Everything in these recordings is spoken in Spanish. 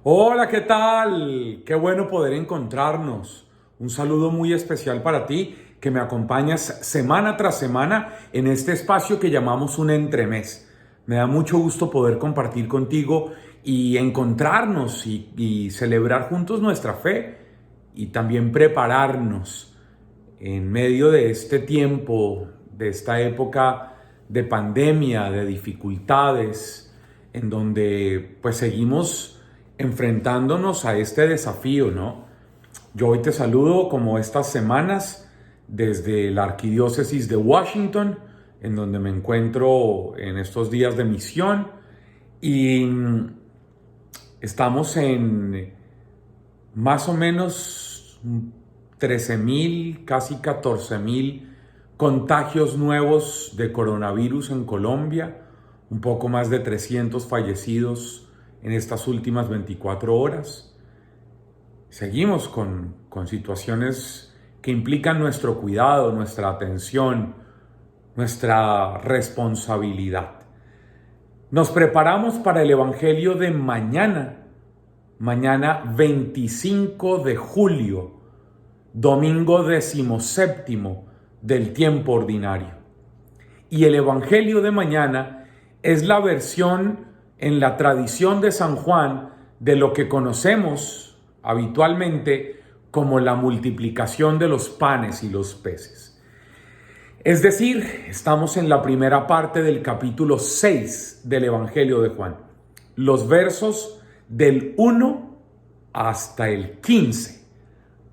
Hola, ¿qué tal? Qué bueno poder encontrarnos. Un saludo muy especial para ti que me acompañas semana tras semana en este espacio que llamamos un entremés. Me da mucho gusto poder compartir contigo y encontrarnos y celebrar juntos nuestra fe y también prepararnos en medio de este tiempo, de esta época de pandemia, de dificultades, en donde pues seguimos enfrentándonos a este desafío, ¿no? Yo hoy te saludo como estas semanas desde la Arquidiócesis de Washington, en donde me encuentro en estos días de misión y estamos en más o menos 13,000, casi 14,000 contagios nuevos de coronavirus en Colombia, un poco más de 300 fallecidos en estas últimas 24 horas. Seguimos con situaciones que implican nuestro cuidado, nuestra atención, nuestra responsabilidad. Nos preparamos para el Evangelio de mañana 25 de julio, domingo 17º del tiempo ordinario. Y el Evangelio de mañana es la versión en la tradición de San Juan de lo que conocemos habitualmente como la multiplicación de los panes y los peces. Es decir, estamos en la primera parte del capítulo 6 del Evangelio de Juan, los versos del 1 hasta el 15.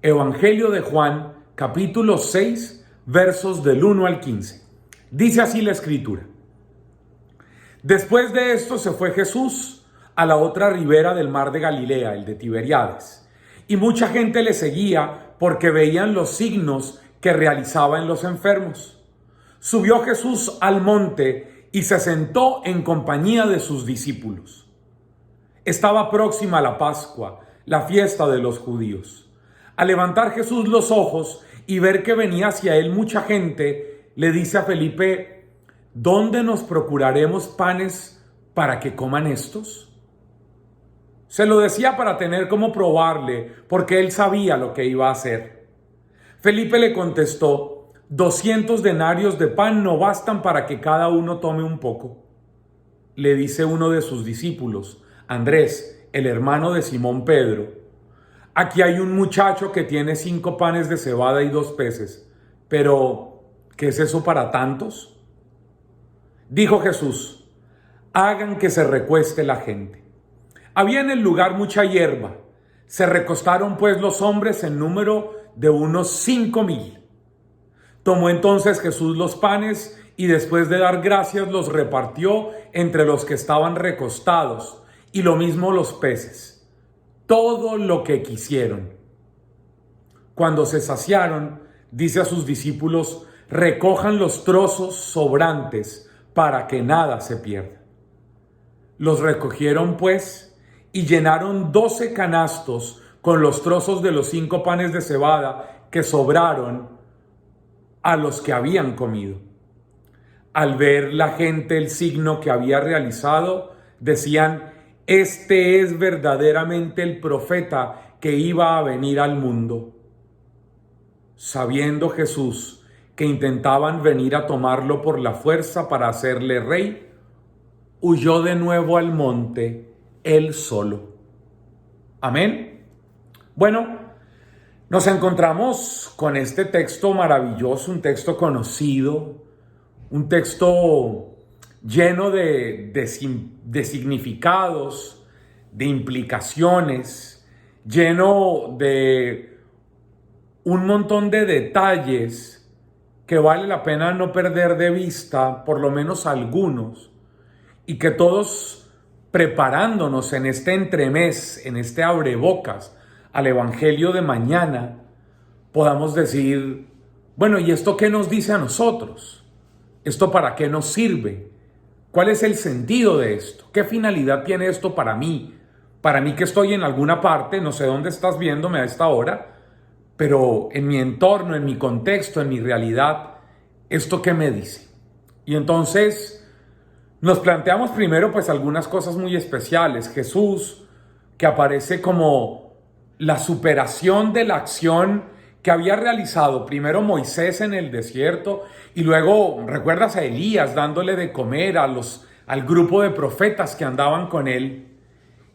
Evangelio de Juan, capítulo 6, versos del 1 al 15. Dice así la Escritura. Después de esto se fue Jesús a la otra ribera del mar de Galilea, el de Tiberíades, y mucha gente le seguía porque veían los signos que realizaba en los enfermos. Subió Jesús al monte y se sentó en compañía de sus discípulos. Estaba próxima la Pascua, la fiesta de los judíos. Al levantar Jesús los ojos y ver que venía hacia él mucha gente, le dice a Felipe: ¿dónde nos procuraremos panes para que coman estos? Se lo decía para tener cómo probarle, porque él sabía lo que iba a hacer. Felipe le contestó: 200 denarios de pan no bastan para que cada uno tome un poco. Le dice uno de sus discípulos, Andrés, el hermano de Simón Pedro: aquí hay un muchacho que tiene 5 panes de cebada y 2 peces. Pero, ¿qué es eso para tantos? Dijo Jesús: hagan que se recueste la gente. Había en el lugar mucha hierba. Se recostaron pues los hombres en número de unos 5,000. Tomó entonces Jesús los panes y después de dar gracias los repartió entre los que estaban recostados, y lo mismo los peces, todo lo que quisieron. Cuando se saciaron, dice a sus discípulos: recojan los trozos sobrantes para que nada se pierda. Los recogieron pues y llenaron 12 canastos con los trozos de los 5 panes de cebada que sobraron a los que habían comido. Al ver la gente el signo que había realizado, decían: este es verdaderamente el profeta que iba a venir al mundo. Sabiendo Jesús que intentaban venir a tomarlo por la fuerza para hacerle rey, huyó de nuevo al monte, él solo. Amén. Bueno, nos encontramos con este texto maravilloso, un texto conocido, un texto lleno de significados, de implicaciones, lleno de un montón de detalles que vale la pena no perder de vista, por lo menos algunos, y que todos, preparándonos en este entremés, en este abrebocas al Evangelio de mañana, podamos decir: bueno, ¿y esto qué nos dice a nosotros? ¿Esto para qué nos sirve? ¿Cuál es el sentido de esto? ¿Qué finalidad tiene esto para mí? Para mí que estoy en alguna parte, no sé dónde estás viéndome a esta hora, pero en mi entorno, en mi contexto, en mi realidad, ¿esto qué me dice? Y entonces nos planteamos primero pues algunas cosas muy especiales. Jesús, que aparece como la superación de la acción que había realizado primero Moisés en el desierto y luego, ¿recuerdas a Elías dándole de comer al grupo de profetas que andaban con él?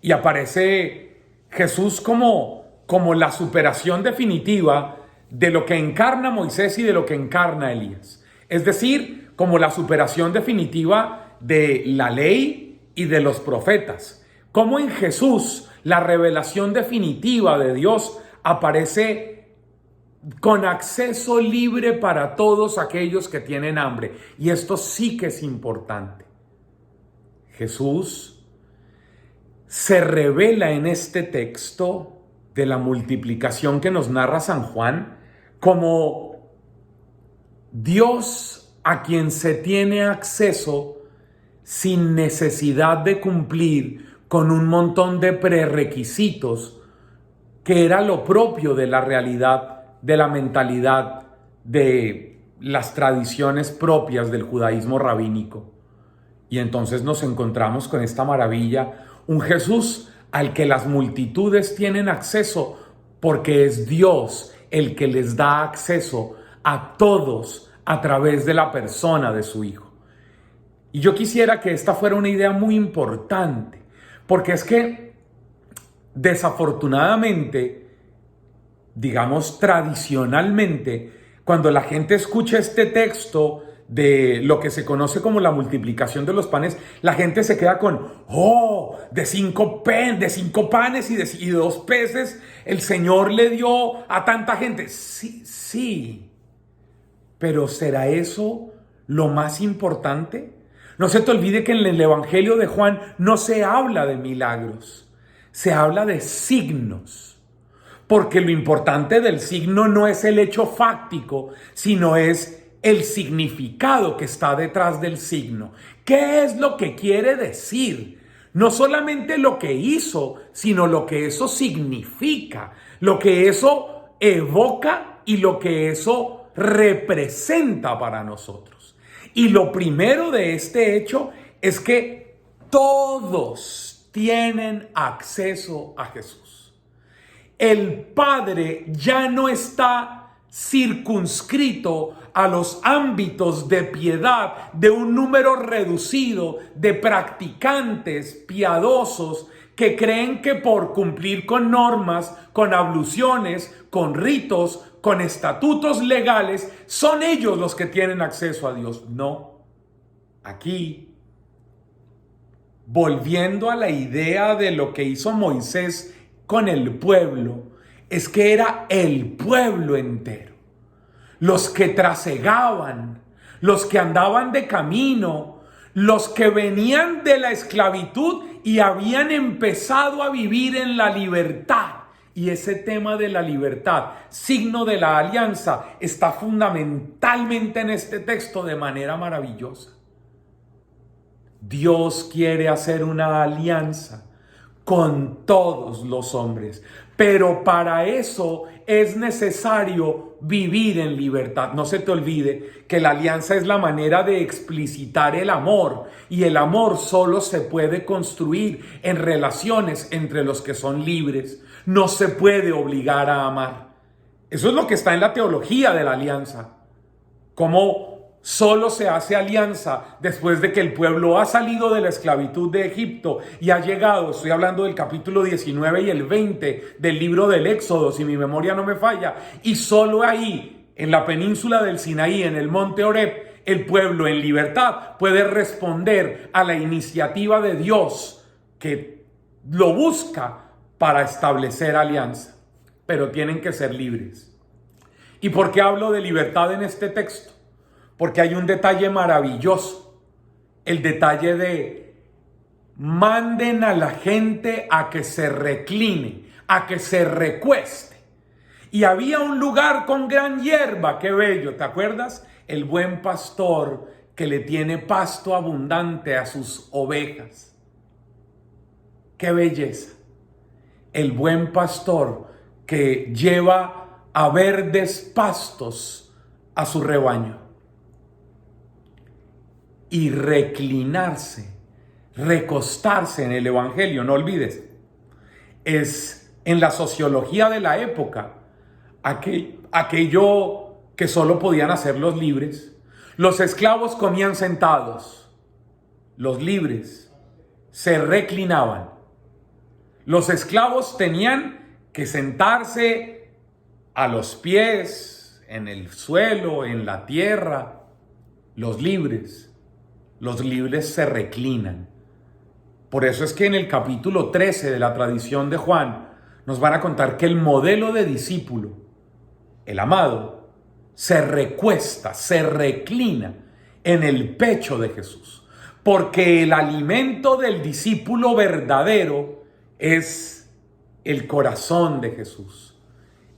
Y aparece Jesús como la superación definitiva de lo que encarna Moisés y de lo que encarna Elías. Es decir, como la superación definitiva de la ley y de los profetas. Como en Jesús la revelación definitiva de Dios aparece con acceso libre para todos aquellos que tienen hambre. Y esto sí que es importante. Jesús se revela en este texto de la multiplicación que nos narra San Juan como Dios a quien se tiene acceso sin necesidad de cumplir con un montón de prerequisitos que era lo propio de la realidad, de la mentalidad, de las tradiciones propias del judaísmo rabínico. Y entonces nos encontramos con esta maravilla, un Jesús al que las multitudes tienen acceso porque es Dios el que les da acceso a todos a través de la persona de su Hijo. Y yo quisiera que esta fuera una idea muy importante, porque es que desafortunadamente, digamos tradicionalmente, cuando la gente escucha este texto de lo que se conoce como la multiplicación de los panes, la gente se queda con, de cinco panes y 2 peces, el Señor le dio a tanta gente. Sí, pero ¿será eso lo más importante? No se te olvide que en el Evangelio de Juan no se habla de milagros, se habla de signos. Porque lo importante del signo no es el hecho fáctico, sino es el significado que está detrás del signo. ¿Qué es lo que quiere decir? No solamente lo que hizo, sino lo que eso significa, lo que eso evoca y lo que eso representa para nosotros. Y lo primero de este hecho es que todos tienen acceso a Jesús. El Padre ya no está circunscrito a los ámbitos de piedad de un número reducido de practicantes piadosos que creen que por cumplir con normas, con abluciones, con ritos, con estatutos legales, son ellos los que tienen acceso a Dios. No. Aquí, volviendo a la idea de lo que hizo Moisés con el pueblo, es que era el pueblo entero. Los que trasegaban, los que andaban de camino, los que venían de la esclavitud y habían empezado a vivir en la libertad. Y ese tema de la libertad, signo de la alianza, está fundamentalmente en este texto de manera maravillosa. Dios quiere hacer una alianza con todos los hombres, pero para eso es necesario vivir en libertad. No se te olvide que la alianza es la manera de explicitar el amor, y el amor solo se puede construir en relaciones entre los que son libres. No se puede obligar a amar. Eso es lo que está en la teología de la alianza. Cómo solo se hace alianza después de que el pueblo ha salido de la esclavitud de Egipto y ha llegado, estoy hablando del capítulo 19 y el 20 del libro del Éxodo, si mi memoria no me falla, y solo ahí, en la península del Sinaí, en el monte Horeb, el pueblo en libertad puede responder a la iniciativa de Dios que lo busca para establecer alianza, pero tienen que ser libres. ¿Y por qué hablo de libertad en este texto? Porque hay un detalle maravilloso, el detalle de manden a la gente a que se recline, a que se recueste. Y había un lugar con gran hierba, qué bello, ¿te acuerdas? El buen pastor que le tiene pasto abundante a sus ovejas. Qué belleza. El buen pastor que lleva a verdes pastos a su rebaño. Y reclinarse, recostarse en el Evangelio, no olvides. es en la sociología de la época aquello que solo podían hacer los libres. Los esclavos comían sentados, los libres se reclinaban. Los esclavos tenían que sentarse a los pies, en el suelo, en la tierra. Los libres se reclinan. Por eso es que en el capítulo 13 de la tradición de Juan nos van a contar que el modelo de discípulo, el amado, se recuesta, se reclina en el pecho de Jesús. Porque el alimento del discípulo verdadero es el corazón de Jesús,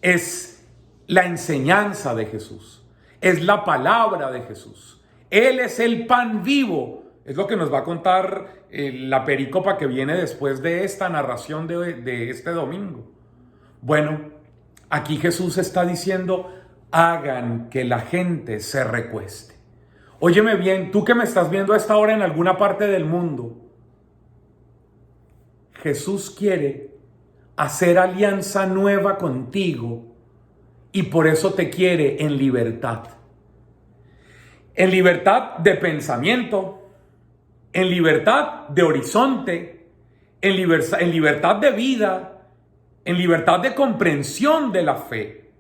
es la enseñanza de Jesús, es la palabra de Jesús. Él es el pan vivo. Es lo que nos va a contar la perícopa que viene después de esta narración de este domingo. Bueno, aquí Jesús está diciendo, hagan que la gente se recueste. Óyeme bien, tú que me estás viendo a esta hora en alguna parte del mundo, Jesús quiere hacer alianza nueva contigo y por eso te quiere en libertad. En libertad de pensamiento, en libertad de horizonte, en libertad de vida, en libertad de comprensión de la fe,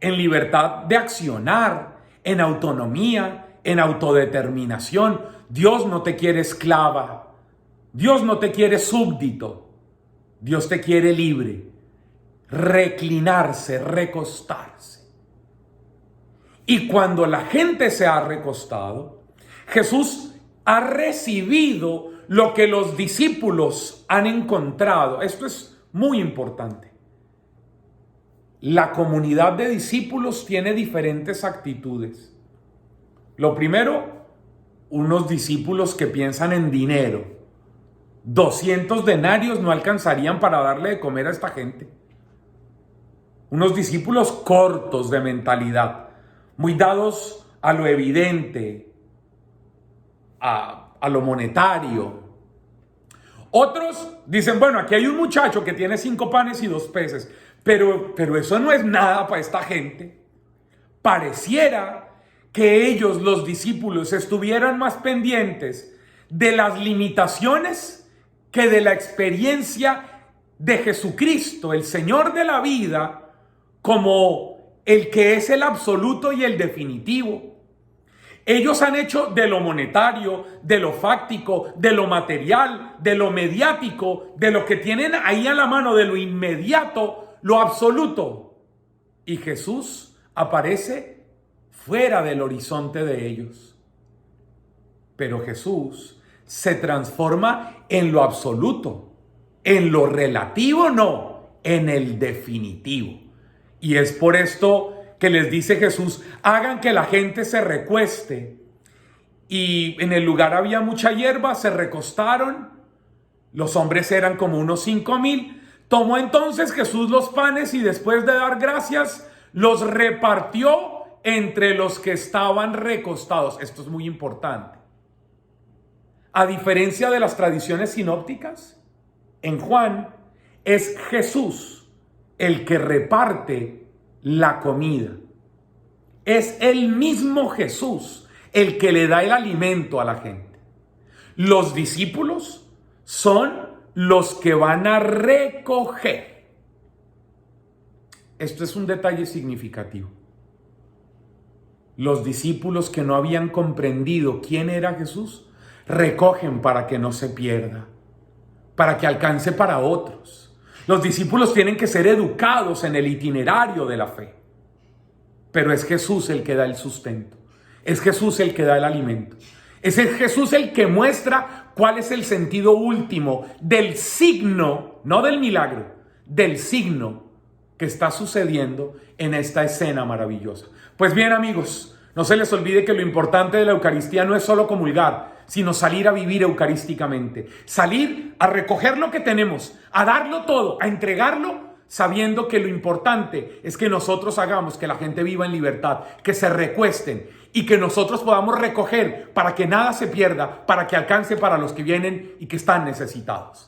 en libertad de accionar, en autonomía, en autodeterminación. Dios no te quiere esclava, Dios no te quiere súbdito, Dios te quiere libre, reclinarse, recostarse. Y cuando la gente se ha recostado, Jesús ha recibido lo que los discípulos han encontrado. Esto es muy importante. La comunidad de discípulos tiene diferentes actitudes. Lo primero, unos discípulos que piensan en dinero. 200 denarios no alcanzarían para darle de comer a esta gente. Unos discípulos cortos de mentalidad, muy dados a lo evidente, a lo monetario. Otros dicen, bueno, aquí hay un muchacho que tiene 5 panes y 2 peces, pero eso no es nada para esta gente. Pareciera que ellos, los discípulos, estuvieran más pendientes de las limitaciones que de la experiencia de Jesucristo, el Señor de la vida, como el que es el absoluto y el definitivo. Ellos han hecho de lo monetario, de lo fáctico, de lo material, de lo mediático, de lo que tienen ahí a la mano, de lo inmediato, lo absoluto. Y Jesús aparece fuera del horizonte de ellos. Pero Jesús se transforma en lo absoluto, en lo relativo no, en el definitivo. Y es por esto que les dice Jesús, hagan que la gente se recueste. Y en el lugar había mucha hierba, se recostaron. Los hombres eran como unos 5,000. Tomó entonces Jesús los panes y después de dar gracias, los repartió entre los que estaban recostados. Esto es muy importante. A diferencia de las tradiciones sinópticas, en Juan es Jesús el que reparte la comida. Es el mismo Jesús el que le da el alimento a la gente. Los discípulos son los que van a recoger. Esto es un detalle significativo. Los discípulos que no habían comprendido quién era Jesús, recogen para que no se pierda, para que alcance para otros. Los discípulos tienen que ser educados en el itinerario de la fe. Pero es Jesús el que da el sustento. Es Jesús el que da el alimento. Es Jesús el que muestra cuál es el sentido último del signo, no del milagro, del signo que está sucediendo en esta escena maravillosa. Pues bien, amigos, no se les olvide que lo importante de la Eucaristía no es solo comulgar, sino salir a vivir eucarísticamente, salir a recoger lo que tenemos, a darlo todo, a entregarlo, sabiendo que lo importante es que nosotros hagamos que la gente viva en libertad, que se recuesten y que nosotros podamos recoger para que nada se pierda, para que alcance para los que vienen y que están necesitados.